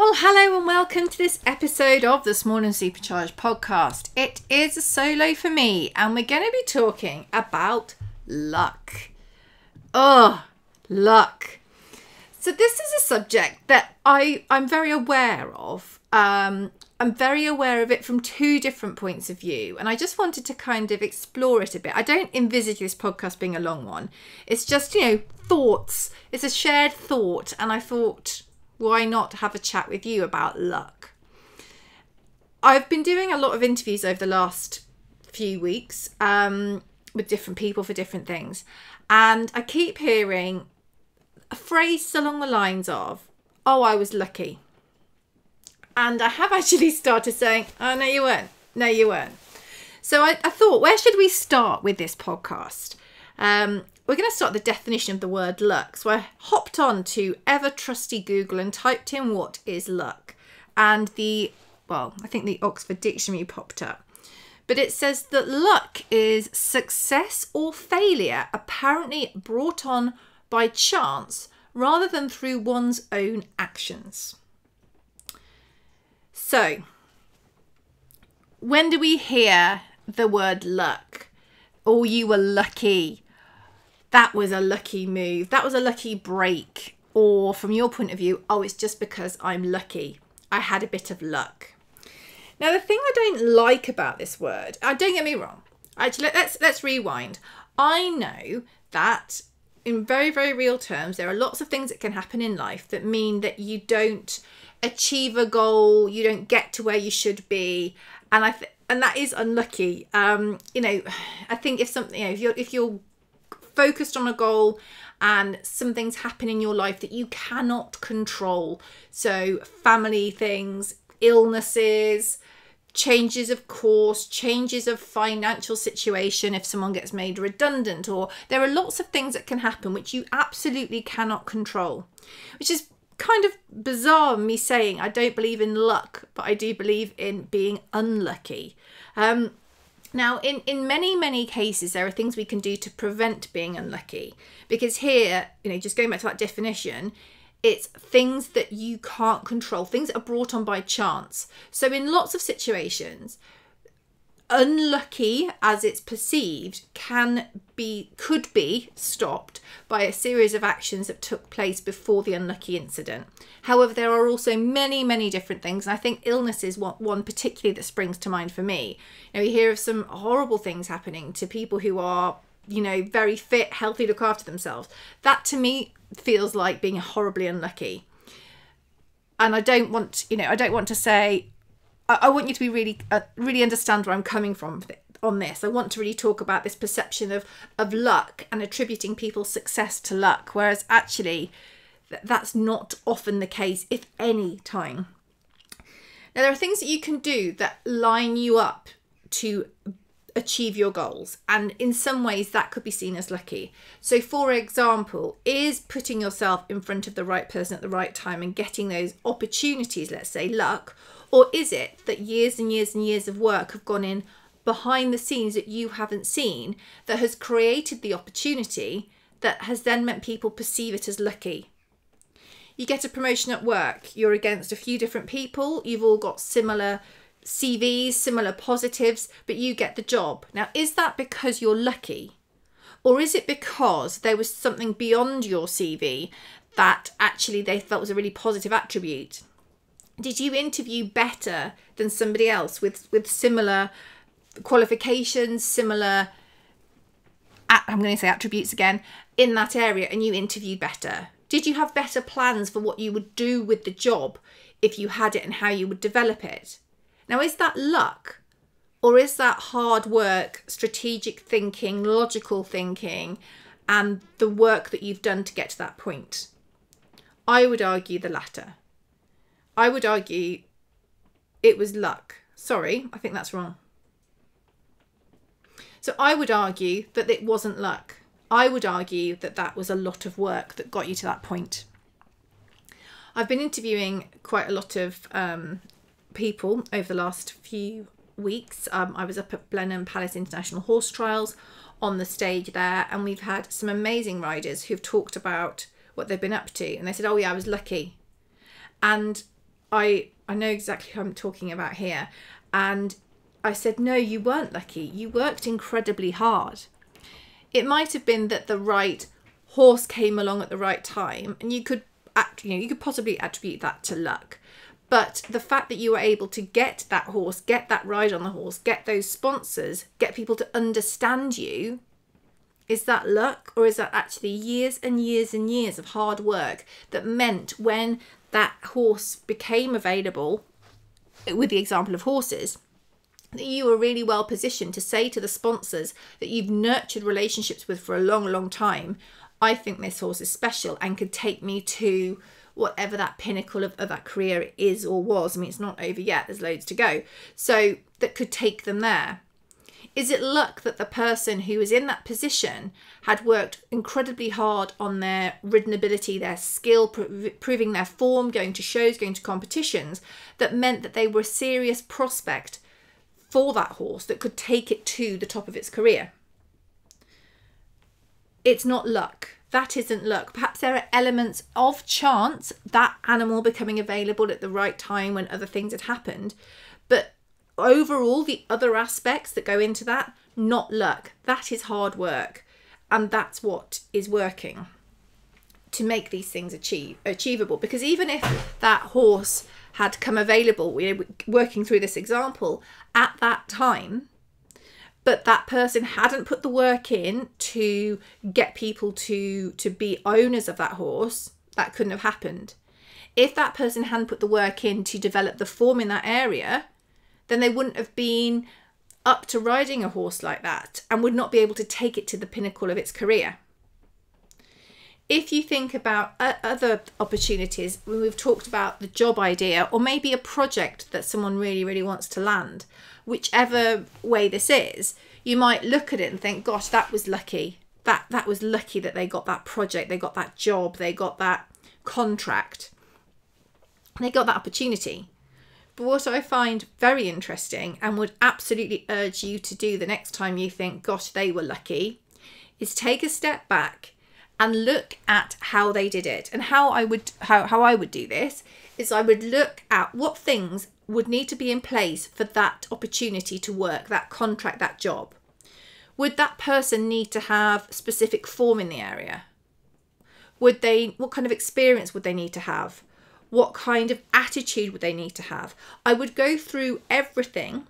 Well, hello and welcome to this episode of the Small and Supercharged podcast. It is a solo for me and we're going to be talking about luck. Oh, luck. So this is a subject that I'm very aware of. I'm very aware of it from two different points of view, and I just wanted to kind of explore it a bit. I don't envisage this podcast being a long one. It's just, thoughts. It's a shared thought, and I thought, why not have a chat with you about luck? I've been doing a lot of interviews over the last few weeks with different people for different things. And I keep hearing a phrase along the lines of, oh, I was lucky. And I have actually started saying, oh, no, you weren't. No, you weren't. So I thought, where should we start with this podcast? We're going to start the definition of the word luck. So I hopped on to ever trusty Google and typed in what is luck. And I think the Oxford Dictionary popped up. But it says that luck is success or failure apparently brought on by chance rather than through one's own actions. So, when do we hear the word luck? Oh, you were lucky. That was a lucky move. That was a lucky break. Or from your point of view, oh, it's just because I'm lucky. I had a bit of luck. Now, the thing I don't like about this word, don't get me wrong. Actually, let's rewind. I know that in very, very real terms, there are lots of things that can happen in life that mean that you don't achieve a goal, you don't get to where you should be, and that is unlucky. I think if something, if you're focused on a goal and some things happen in your life that you cannot control, so family things, illnesses, changes of course, changes of financial situation, if someone gets made redundant, or there are lots of things that can happen which you absolutely cannot control, which is kind of bizarre me saying I don't believe in luck, but I do believe in being unlucky. Now, in many cases, there are things we can do to prevent being unlucky. Because here, just going back to that definition, it's things that you can't control, things that are brought on by chance. So in lots of situations, unlucky as it's perceived could be stopped by a series of actions that took place before the unlucky incident. However, there are also many different things, and I think illness is one particularly that springs to mind for me. You hear of some horrible things happening to people who are, very fit, healthy, look after themselves. That to me feels like being horribly unlucky. And I don't want to say, I want you to be really understand where I'm coming from on this. I want to really talk about this perception of luck and attributing people's success to luck, whereas actually that's not often the case, if any time. Now, there are things that you can do that line you up to achieve your goals, and in some ways that could be seen as lucky. So for example, is putting yourself in front of the right person at the right time and getting those opportunities, let's say, luck? Or is it that years and years and years of work have gone in behind the scenes that you haven't seen, that has created the opportunity that has then meant people perceive it as lucky? You get a promotion at work, you're against a few different people, you've all got similar CVs, similar positives, but you get the job. Now, is that because you're lucky? Or is it because there was something beyond your CV that actually they felt was a really positive attribute? Did you interview better than somebody else with similar qualifications, similar, I'm going to say attributes again, in that area, and you interviewed better? Did you have better plans for what you would do with the job if you had it and how you would develop it? Now, is that luck? Or is that hard work, strategic thinking, logical thinking, and the work that you've done to get to that point? I would argue the latter. I would argue it was luck. Sorry, I think that's wrong. So I would argue that it wasn't luck. I would argue that that was a lot of work that got you to that point. I've been interviewing quite a lot of people over the last few weeks. I was up at Blenheim Palace International Horse Trials on the stage there, and we've had some amazing riders who've talked about what they've been up to, and they said, oh yeah, I was lucky. And I know exactly who I'm talking about here. And I said, no, you weren't lucky. You worked incredibly hard. It might have been that the right horse came along at the right time, and you could possibly attribute that to luck. But the fact that you were able to get that horse, get that ride on the horse, get those sponsors, get people to understand you, is that luck, or is that actually years and years and years of hard work that meant when that horse became available, with the example of horses, that you were really well positioned to say to the sponsors that you've nurtured relationships with for a long, long time, I think this horse is special and could take me to whatever that pinnacle of that career is or was. I mean, it's not over yet. There's loads to go. So that could take them there. Is it luck that the person who was in that position had worked incredibly hard on their ridden ability, their skill, proving their form, going to shows, going to competitions, that meant that they were a serious prospect for that horse that could take it to the top of its career? It's not luck. That isn't luck. Perhaps there are elements of chance, that animal becoming available at the right time when other things had happened. But overall, the other aspects that go into that, not luck. That is hard work. And that's what is working to make these things achievable. Because even if that horse had come available, working through this example, at that time, but that person hadn't put the work in to get people to be owners of that horse, that couldn't have happened. If that person hadn't put the work in to develop the form in that area, then they wouldn't have been up to riding a horse like that and would not be able to take it to the pinnacle of its career. If you think about other opportunities, when we've talked about the job idea, or maybe a project that someone really, really wants to land, whichever way this is, you might look at it and think, gosh, that was lucky. That was lucky that they got that project, they got that job, they got that contract, they got that opportunity. But what I find very interesting, and would absolutely urge you to do the next time you think, gosh, they were lucky, is take a step back and look at how they did it. And how I would do this is I would look at what things would need to be in place for that opportunity to work, that contract, that job. Would that person need to have specific form in the area? What kind of experience would they need to have? What kind of attitude would they need to have? I would go through everything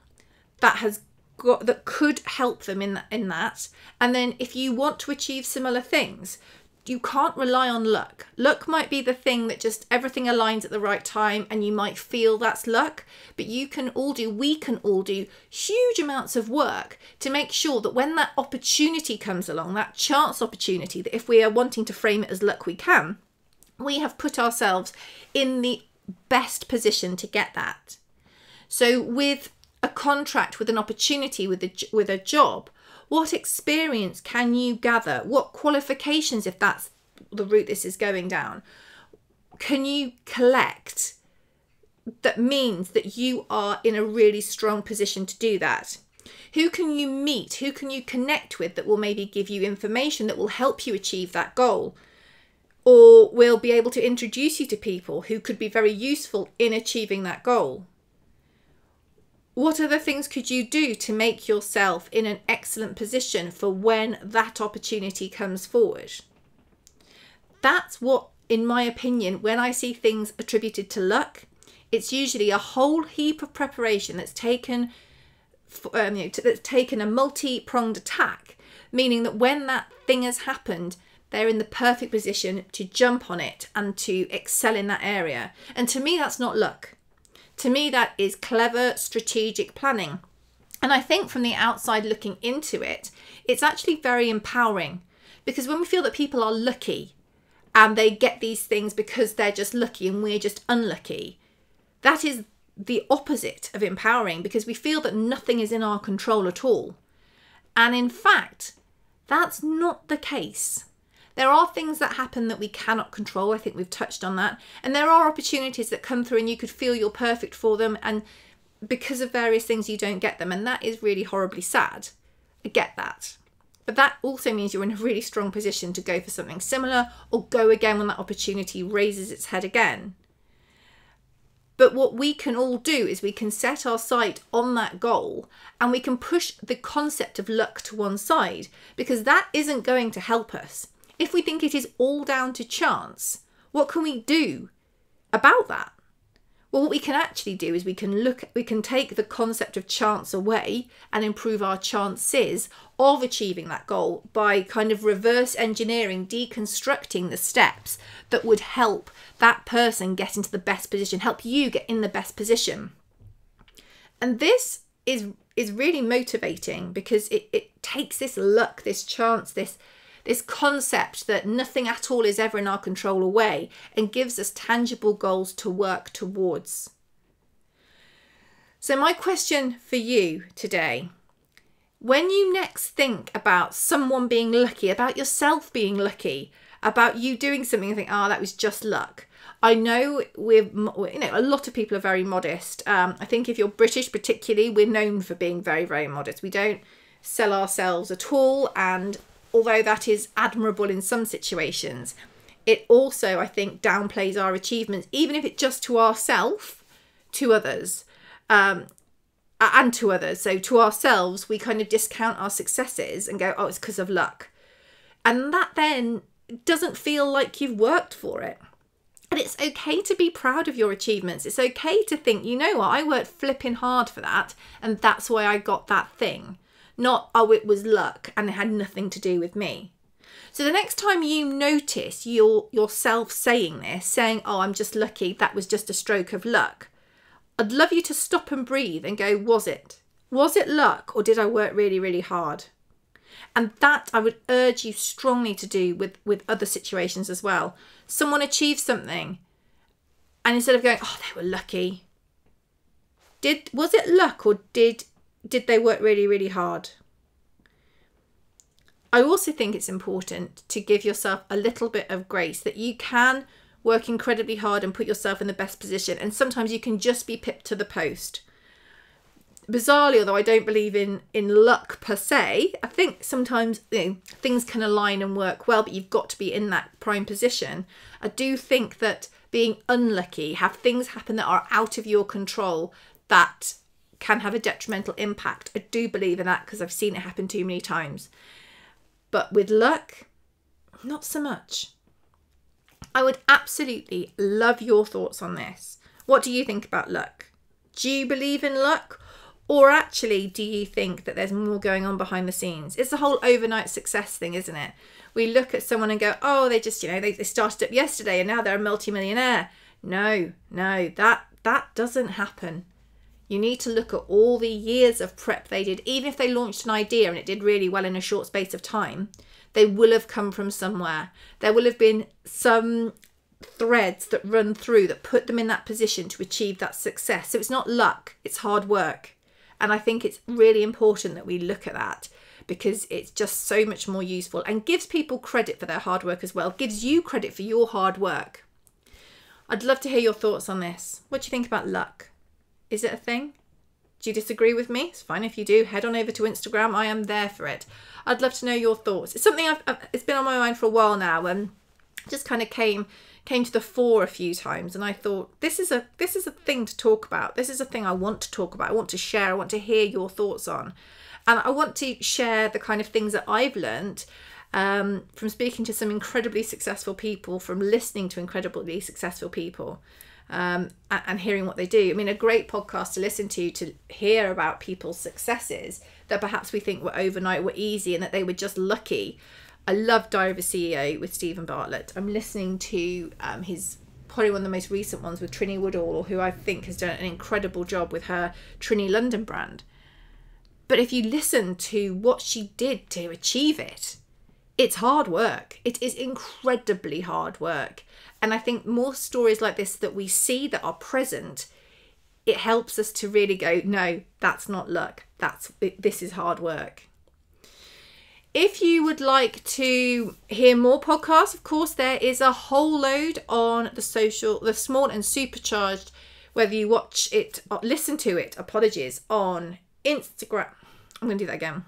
that could help them in that. And then if you want to achieve similar things, you can't rely on luck. Luck might be the thing that just everything aligns at the right time and you might feel that's luck, but we can all do huge amounts of work to make sure that when that opportunity comes along, that chance opportunity, that if we are wanting to frame it as luck, we have put ourselves in the best position to get that. So with a contract, with an opportunity, with a job, what experience can you gather? What qualifications, if that's the route this is going down, can you collect that means that you are in a really strong position to do that? Who can you meet? Who can you connect with that will maybe give you information that will help you achieve that goal? Or will be able to introduce you to people who could be very useful in achieving that goal? What other things could you do to make yourself in an excellent position for when that opportunity comes forward? That's what, in my opinion, when I see things attributed to luck, it's usually a whole heap of preparation that's taken a multi-pronged attack, meaning that when that thing has happened, they're in the perfect position to jump on it and to excel in that area. And to me, that's not luck. To me, that is clever strategic planning. And I think from the outside looking into it, it's actually very empowering, because when we feel that people are lucky and they get these things because they're just lucky and we're just unlucky, that is the opposite of empowering, because we feel that nothing is in our control at all. And in fact, that's not the case. There are things that happen that we cannot control. I think we've touched on that. And there are opportunities that come through and you could feel you're perfect for them, and because of various things you don't get them. And that is really horribly sad. I get that. But that also means you're in a really strong position to go for something similar or go again when that opportunity raises its head again. But what we can all do is we can set our sight on that goal, and we can push the concept of luck to one side, because that isn't going to help us. If we think it is all down to chance, what can we do about that? Well, what we can actually do is we can take the concept of chance away and improve our chances of achieving that goal by kind of reverse engineering, deconstructing the steps that would help that person get into the best position, help you get in the best position. And this is really motivating, because it takes this luck, this chance, this concept that nothing at all is ever in our control away, and gives us tangible goals to work towards. So my question for you today, when you next think about someone being lucky, about yourself being lucky, about you doing something and think, oh, that was just luck. I know a lot of people are very modest. I think if you're British particularly, we're known for being very, very modest. We don't sell ourselves at all, and although that is admirable in some situations, it also, I think, downplays our achievements, even if it's just to ourselves, to others, and to others. So to ourselves, we kind of discount our successes and go, oh, it's because of luck. And that then doesn't feel like you've worked for it. And it's okay to be proud of your achievements. It's okay to think, you know what, I worked flipping hard for that, and that's why I got that thing. Not, oh, it was luck and it had nothing to do with me. So the next time you notice yourself saying this, saying, oh, I'm just lucky, that was just a stroke of luck, I'd love you to stop and breathe and go, was it? Was it luck, or did I work really, really hard? And that I would urge you strongly to do with other situations as well. Someone achieved something, and instead of going, oh, they were lucky, was it luck, or did they work really, really hard? I also think it's important to give yourself a little bit of grace, that you can work incredibly hard and put yourself in the best position, and sometimes you can just be pipped to the post. Bizarrely, although I don't believe in luck per se, I think sometimes things can align and work well, but you've got to be in that prime position. I do think that being unlucky, have things happen that are out of your control that can have a detrimental impact. I do believe in that, because I've seen it happen too many times. But with luck, not so much. I would absolutely love your thoughts on this. What do you think about luck? Do you believe in luck? Or actually, do you think that there's more going on behind the scenes? It's the whole overnight success thing, isn't it? We look at someone and go, oh, they just, they started up yesterday and now they're a multimillionaire. No, that doesn't happen. You need to look at all the years of prep they did. Even if they launched an idea and it did really well in a short space of time, they will have come from somewhere. There will have been some threads that run through that put them in that position to achieve that success. So it's not luck, it's hard work. And I think it's really important that we look at that, because it's just so much more useful and gives people credit for their hard work as well. Gives you credit for your hard work. I'd love to hear your thoughts on this. What do you think about luck? Is it a thing? Do you disagree with me? It's fine if you do. Head on over to Instagram. I am there for it. I'd love to know your thoughts. It's something it's been on my mind for a while now, and just kind of came to the fore a few times, and I thought this is a thing to talk about. This is a thing I want to talk about. I want to share. I want to hear your thoughts on, and I want to share the kind of things that I've learned from speaking to some incredibly successful people, from listening to incredibly successful people. And hearing what they do. I mean, a great podcast to listen to hear about people's successes that perhaps we think were overnight, were easy, and that they were just lucky. I love Diary of a CEO with Stephen Bartlett. I'm listening to his probably one of the most recent ones with Trinny Woodall, who I think has done an incredible job with her Trinny London brand. But if you listen to what she did to achieve it, it's hard work. It is incredibly hard work. And I think more stories like this that we see that are present, it helps us to really go, no, that's not luck. This is hard work. If you would like to hear more podcasts, of course, there is a whole load on the small and supercharged, whether you watch it or listen to it, on Instagram. I'm going to do that again.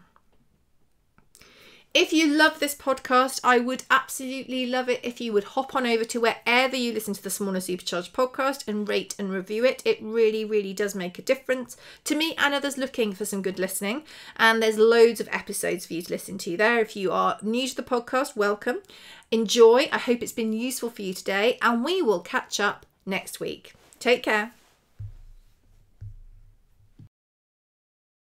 If you love this podcast, I would absolutely love it if you would hop on over to wherever you listen to the Small and Supercharged podcast and rate and review it. It really, really does make a difference to me and others looking for some good listening. And there's loads of episodes for you to listen to there. If you are new to the podcast, welcome. Enjoy. I hope it's been useful for you today, and we will catch up next week. Take care.